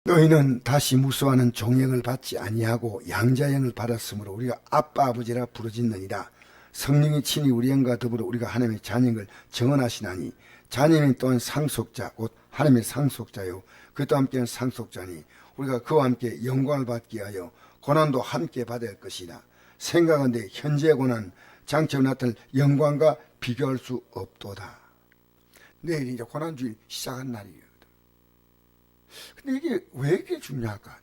너희는 다시 무수하는 종형을 받지 아니하고 양자형을 받았으므로 우리가 아빠 아버지라 부르짖느니라. 성령이 친히 우리 영과 더불어 우리가 하나님의 자녀를 정언하시나니 자녀는 또한 상속자 곧 하나님의 상속자요 그도 함께는 상속자니 우리가 그와 함께 영광을 받기 위하여 고난도 함께 받아야 할 것이라. 생각한데 현재의 고난 장차 나타날 영광과 비교할 수 없도다. 내일이 이제 고난주일 시작한 날이에요. 근데 이게 왜 이렇게 중요할까?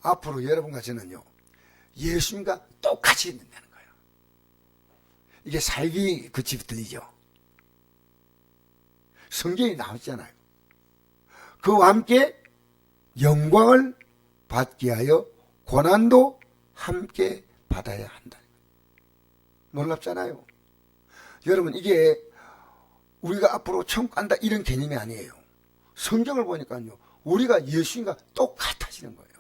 앞으로 여러분과 저는요, 예수님과 똑같이 있는다는 거예요. 이게 살기 그 집 들리죠? 성경이 나왔잖아요. 그와 함께 영광을 받기 위하여 고난도 함께 받아야 한다. 놀랍잖아요. 여러분, 이게 우리가 앞으로 천국 간다 이런 개념이 아니에요. 성경을 보니까요, 우리가 예수님과 똑같아지는 거예요.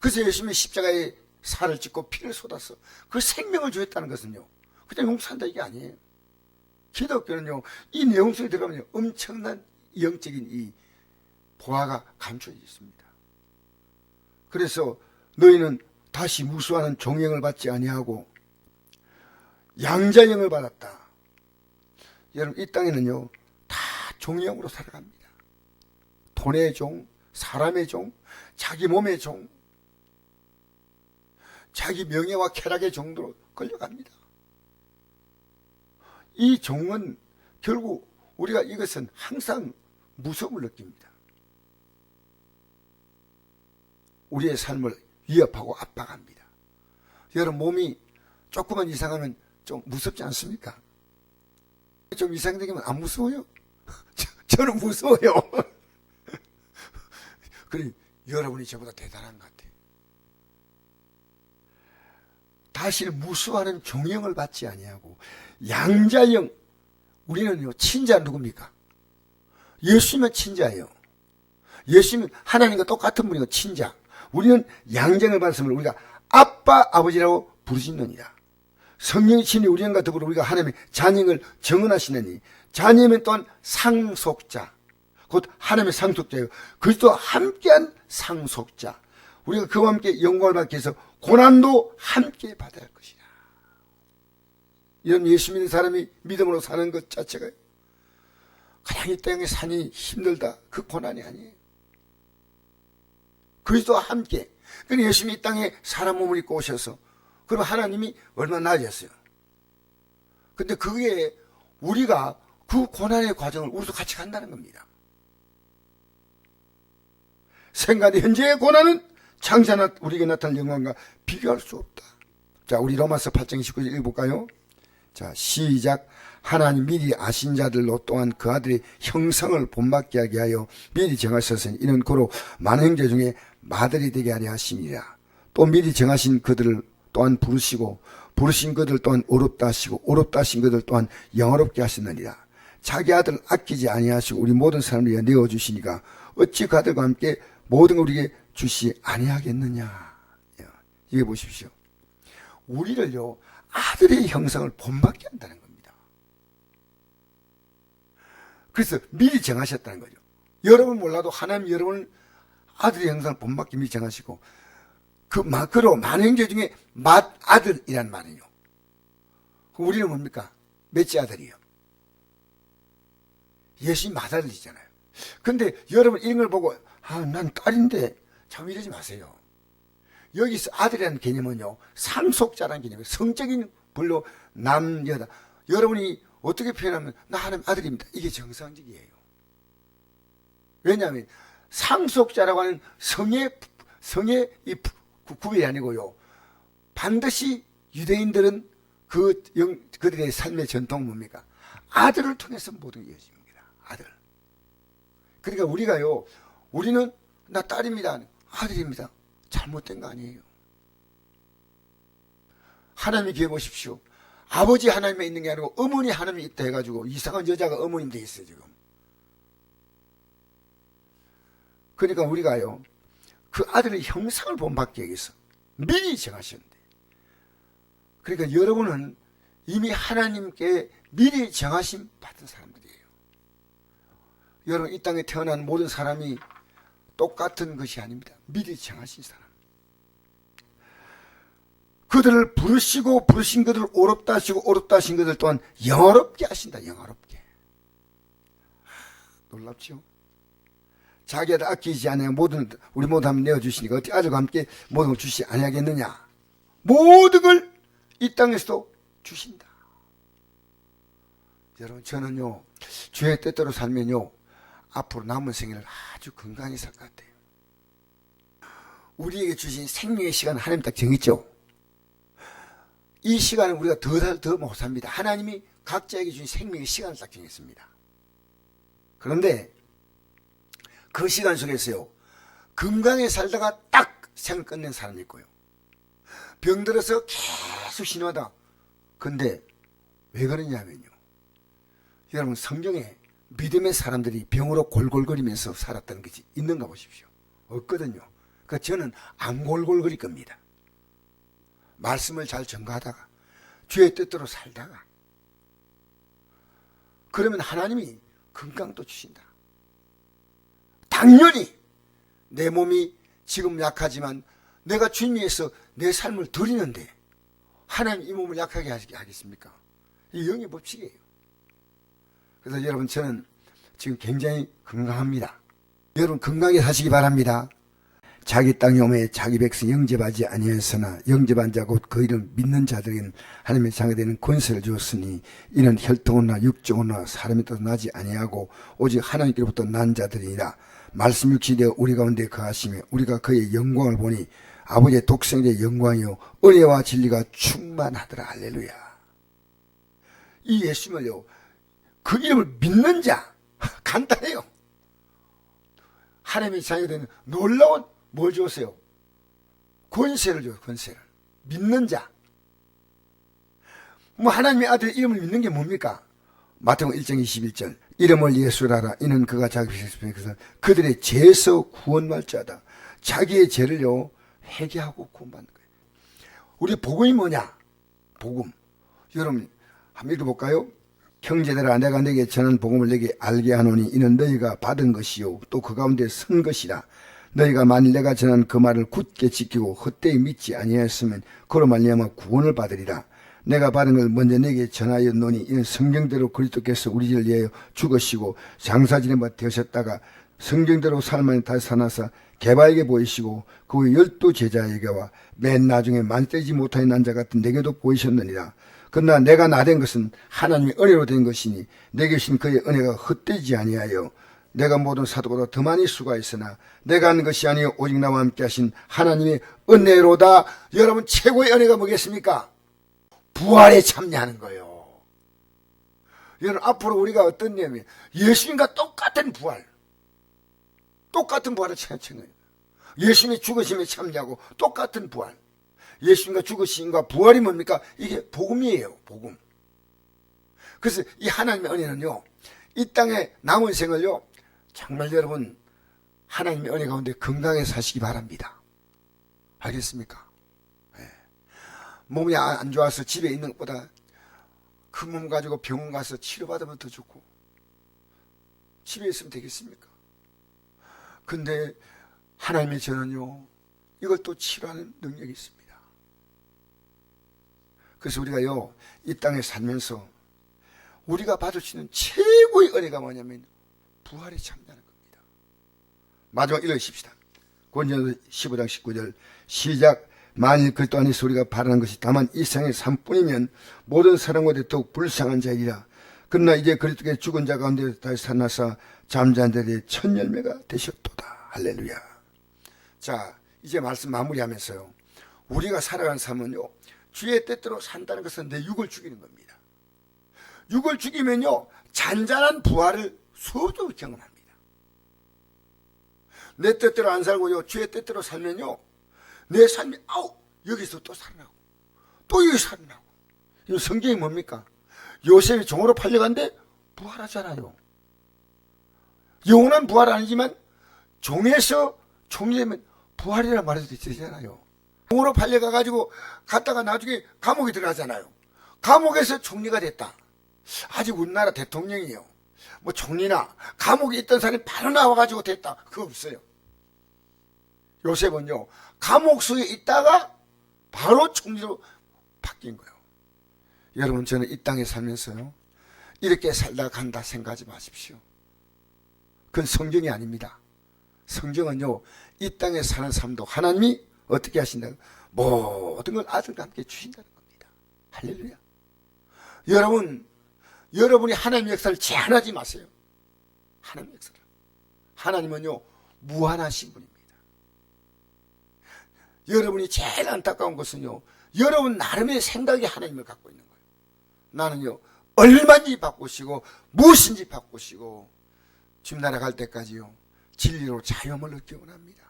그래서 예수님이 십자가에 살을 찢고 피를 쏟아서 그 생명을 주었다는 것은요, 그냥 용서한다 이게 아니에요. 기독교는요, 이 내용 속에 들어가면 엄청난 영적인 이 보화가 감춰져 있습니다. 그래서 너희는 다시 무수하는 종형을 받지 아니하고 양자형을 받았다. 여러분, 이 땅에는요, 다 종형으로 살아갑니다. 돈의 종, 사람의 종, 자기 몸의 종, 자기 명예와 쾌락의 종으로 끌려갑니다. 이 종은 결국 우리가 이것은 항상 무서움을 느낍니다. 우리의 삶을 위협하고 압박합니다. 여러분, 몸이 조금만 이상하면 좀 무섭지 않습니까? 좀 이상되면 안 무서워요? 저는 무서워요. 그래, 여러분이 저보다 대단한 것 같아요. 다시 무수하는 종형을 받지 아니하고 양자형. 우리는요, 친자 누굽니까? 예수님은 친자예요. 예수님은 하나님과 똑같은 분이고 친자. 우리는 양자형을 받았으면 우리가 아빠 아버지라고 부르짖느니라. 성령이 친히 우리와 더불어 우리가 하나님의 자녀를 정언하시느니 자녀면 또한 상속자 곧 하나님의 상속자예요. 그리스도와 함께한 상속자. 우리가 그와 함께 영광을 받기 위해서 고난도 함께 받아야 할 것이다. 이런 예수 믿는 사람이 믿음으로 사는 것 자체가 그냥 이 땅에 사니 힘들다. 그 고난이 아니에요. 그리스도와 함께. 그러니까 예수님이 이 땅에 사람 몸을 입고 오셔서 그럼 하나님이 얼마나 나아졌어요. 근데 그게 우리가 그 고난의 과정을 우리도 같이 간다는 겁니다. 생각의 현재의 고난은 장차 우리에게 나타날 영광과 비교할 수 없다. 자, 우리 로마서 8장 29절 읽어볼까요? 자, 시작. 하나님 미리 아신 자들로 또한 그 아들의 형상을 본받게 하게 하여 미리 정하셨으니 이는 고로 많은 형제 중에 마들이 되게 하려 하심이라. 또 미리 정하신 그들을 또한 부르시고 부르신 그들 또한 어렵다 하시고 어렵다 하신 그들 또한 영화롭게 하셨느니라. 자기 아들 아끼지 아니하시고 우리 모든 사람을 위해 내어주시니까 어찌 그 아들과 함께 모든 걸 우리에게 주시 아니하겠느냐. 이게 보십시오. 우리를요, 아들의 형상을 본받게 한다는 겁니다. 그래서 미리 정하셨다는 거죠. 여러분 몰라도 하나님 여러분을 아들의 형상을 본받게 미리 정하시고 그 마크로 많은 형제 중에 맏아들이란 말이에요. 우리는 뭡니까? 몇째 아들이요? 예수님 맏아들이잖아요. 근데 여러분 이런 걸 보고 난 딸인데 참 이러지 마세요. 여기서 아들이라는 개념은요, 상속자라는 개념이에요. 성적인 분로 남, 여다. 여러분이 어떻게 표현하면 나 하나님 아들입니다. 이게 정상적이에요. 왜냐하면 상속자라고 하는 성의 이 구별이 아니고요. 반드시 유대인들은 그들의 삶의 전통은 뭡니까? 아들을 통해서 모든 게 이어집니다. 아들. 그러니까 우리가요, 우리는 나 딸입니다. 아들입니다. 잘못된 거 아니에요. 하나님이 기회 보십시오. 아버지 하나님에 있는 게 아니고 어머니 하나님이 있다 해가지고 이상한 여자가 어머님 돼 있어요, 지금. 그러니까 우리가요, 그 아들의 형상을 본받기 위해서 미리 정하셨는데, 그러니까 여러분은 이미 하나님께 미리 정하심 받은 사람들이에요. 여러분, 이 땅에 태어난 모든 사람이 똑같은 것이 아닙니다. 미리 정하신 사람. 그들을 부르시고 부르신 그들을 어렵다 하시고 어렵다 하신 그들 또한 영화롭게 하신다. 영화롭게. 놀랍죠? 자기 아들 아끼지 않아야 우리 모두 한번 내어주시니까 어떻게 아들과 함께 모든 걸 주시지 아니하겠느냐. 모든 걸 이 땅에서도 주신다. 여러분, 저는요, 주의 뜻대로 살면요, 앞으로 남은 생애를 아주 건강히 살 것 같아요. 우리에게 주신 생명의 시간은 하나님 딱 정했죠. 이 시간은 우리가 더 못 삽니다. 하나님이 각자에게 주신 생명의 시간을 딱 정했습니다. 그런데 그 시간 속에서요, 건강에 살다가 딱 생을 끝낸 사람이 있고요, 병들어서 계속 신호하다. 근데 왜 그러냐면요, 여러분, 성경에 믿음의 사람들이 병으로 골골거리면서 살았다는 것이 있는가 보십시오. 없거든요. 그러니까 저는 안 골골거릴 겁니다. 말씀을 잘 전가하다가 주의 뜻대로 살다가 그러면 하나님이 건강도 주신다. 당연히 내 몸이 지금 약하지만 내가 주님 위해서 내 삶을 드리는데 하나님 이 몸을 약하게 하겠습니까? 이 영의 법칙이에요. 그래서 여러분, 저는 지금 굉장히 건강합니다. 여러분, 건강하게 사시기 바랍니다. 자기 땅에 오매 자기 백성 영접하지 아니하였으나 영접한 자 곧 그 이름 믿는 자들에게는 하나님의 자가 되는 권세를 주었으니 이는 혈통이나 육종이나 사람이 떠서 나지 아니하고 오직 하나님께로부터 난 자들이니라. 말씀 육신되어 우리 가운데 거하시며 우리가 그의 영광을 보니 아버지의 독생자의 영광이요 은혜와 진리가 충만하더라. 할렐루야. 이 예수님을요, 그 이름을 믿는 자, 간단해요. 하나님의 자녀가 되는 놀라운 뭘 주었어요? 권세를 줘요. 권세를. 믿는 자. 뭐 하나님의 아들의 이름을 믿는 게 뭡니까? 마태복음 1장 21절. 이름을 예수라라. 이는 그가 자기 백성에서 그들의 죄에서 구원할 자다. 자기의 죄를요, 회개하고 구원받는 거예요. 우리 복음이 뭐냐? 복음. 여러분, 한번 읽어볼까요? 형제들아, 내가 네게 전한 복음을 네게 알게 하노니 이는 너희가 받은 것이요 또 그 가운데 선 것이라. 너희가 만일 내가 전한 그 말을 굳게 지키고 헛되이 믿지 아니하였으면 그로 말미암아 구원을 받으리라. 내가 받은 걸 먼저 네게 전하였노니 이는 성경대로 그리스도께서 우리를 위하여 죽으시고 장사지내 바 되셨다가 성경대로 살만이 다시 살아나사 개바에게 보이시고 그 후에 12 제자에게와 맨 나중에 만떼지 못하는 난자 같은 내게도 보이셨느니라. 그러나 내가 나된 것은 하나님의 은혜로 된 것이니 내게 주신 그의 은혜가 헛되지 아니하여 내가 모든 사도보다 더 많이 수고하였으나 내가 하는 것이 아니요 오직 나와 함께 하신 하나님의 은혜로다. 여러분, 최고의 은혜가 뭐겠습니까? 부활에 참여하는 거예요. 여러분, 앞으로 우리가 어떤 냐면 예수님과 똑같은 부활, 똑같은 부활을 참여하는 거예요. 예수님의 죽으심에 참여하고 똑같은 부활. 예수님과 죽으심과 부활이 뭡니까? 이게 복음이에요. 복음. 그래서 이 하나님의 은혜는요, 이 땅에 남은 생을요, 정말 여러분, 하나님의 은혜 가운데 건강하게 사시기 바랍니다. 알겠습니까? 네. 몸이 안 좋아서 집에 있는 것보다 그 몸 가지고 병원 가서 치료받으면 더 좋고, 집에 있으면 되겠습니까? 근데 하나님의 저는요, 이걸 또 치료하는 능력이 있습니다. 그래서 우리가요, 이 땅에 살면서 우리가 받을 수 있는 최고의 은혜가 뭐냐면 부활에 참여하는 겁니다. 마지막 읽으십시다. 고린도서 15장 19절 시작. 만일 그리스도 안에서 우리가 바라는 것이 다만 이 세상의 삶뿐이면 모든 사람과 더욱 불쌍한 자이라. 그러나 이제 그리스도께 죽은 자 가운데 다시 살아나사 잠자는 자들의 첫 열매가 되셨도다. 할렐루야. 자, 이제 말씀 마무리하면서요, 우리가 살아가는 삶은요, 주의 뜻대로 산다는 것은 내 육을 죽이는 겁니다. 육을 죽이면요, 잔잔한 부활을 수없이 경험합니다. 내 뜻대로 안 살고요, 주의 뜻대로 살면요, 내 삶이 여기서 또 살아나고 또 여기 살아나고. 이 성경이 뭡니까? 요셉이 종으로 팔려간데 부활하잖아요. 영원한 부활은 아니지만 종에서 종이 되면 부활이라 말해도 되잖아요. 종으로 팔려가가지고 갔다가 나중에 감옥에 들어가잖아요. 감옥에서 총리가 됐다. 아직 우리나라 대통령이에요. 뭐 총리나 감옥에 있던 사람이 바로 나와가지고 됐다. 그거 없어요. 요셉은요, 감옥수에 있다가 바로 총리로 바뀐 거예요. 여러분, 저는 이 땅에 살면서요, 이렇게 살다 간다 생각하지 마십시오. 그건 성경이 아닙니다. 성경은요, 이 땅에 사는 삶도 하나님이 어떻게 하신다? 모든 걸 아들과 함께 주신다는 겁니다. 할렐루야. 여러분이 하나님의 역사를 제한하지 마세요. 하나님의 역사를. 하나님은요, 무한하신 분입니다. 여러분이 제일 안타까운 것은요, 여러분 나름의 생각이 하나님을 갖고 있는 거예요. 나는요, 얼마든지 바꾸시고 무엇인지 바꾸시고 주님 나라 갈 때까지요, 진리로 자유함을 얻기 원합니다.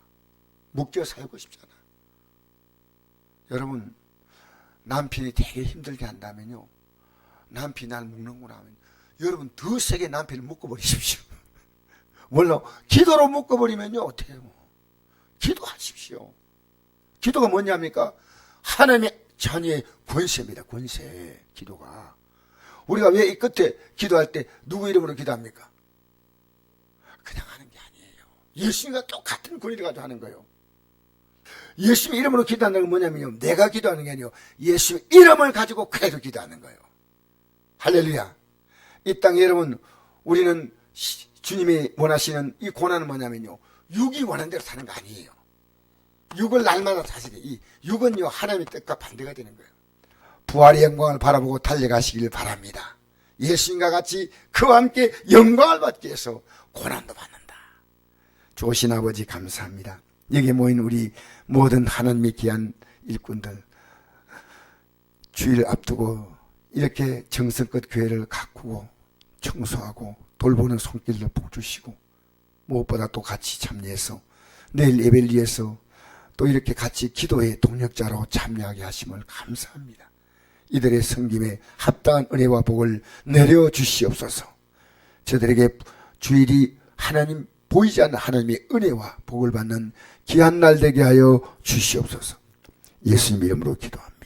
묶여 살고 싶잖아. 여러분, 남편이 되게 힘들게 한다면요, 남편이 날 묶는구나 하면 여러분 더 세게 남편을 묶어버리십시오. 물론 기도로 묶어버리면요, 어떻게 해요? 기도하십시오. 기도가 뭐냐입니까? 하나님의 자녀의 권세입니다. 권세. 기도가. 우리가 왜 이 끝에 기도할 때 누구 이름으로 기도합니까? 그냥 하는 게 아니에요. 예수님과 똑같은 권위를 가지고 하는 거예요. 예수님 이름으로 기도하는 건 뭐냐면요, 내가 기도하는 게 아니에요, 예수님 이름을 가지고 그대로 기도하는 거예요. 할렐루야. 이 땅에 여러분, 우리는 주님이 원하시는 이 고난은 뭐냐면요, 육이 원하는 대로 사는 거 아니에요. 육을 날마다 사시래. 이 육은요, 하나님의 뜻과 반대가 되는 거예요. 부활의 영광을 바라보고 달려가시길 바랍니다. 예수님과 같이 그와 함께 영광을 받기 위해서 고난도 받는다. 좋으신 아버지 감사합니다. 여기 모인 우리 모든 하나님의 귀한 일꾼들, 주일 앞두고 이렇게 정성껏 교회를 가꾸고 청소하고 돌보는 손길을 복주시고, 무엇보다 또 같이 참여해서 내일 예배를 위해서 또 이렇게 같이 기도의 동력자로 참여하게 하심을 감사합니다. 이들의 섬김에 합당한 은혜와 복을 내려주시옵소서. 저들에게 주일이 하나님, 보이지 않는 하나님의 은혜와 복을 받는 귀한 날 되게 하여 주시옵소서. 예수님 이름으로 기도합니다.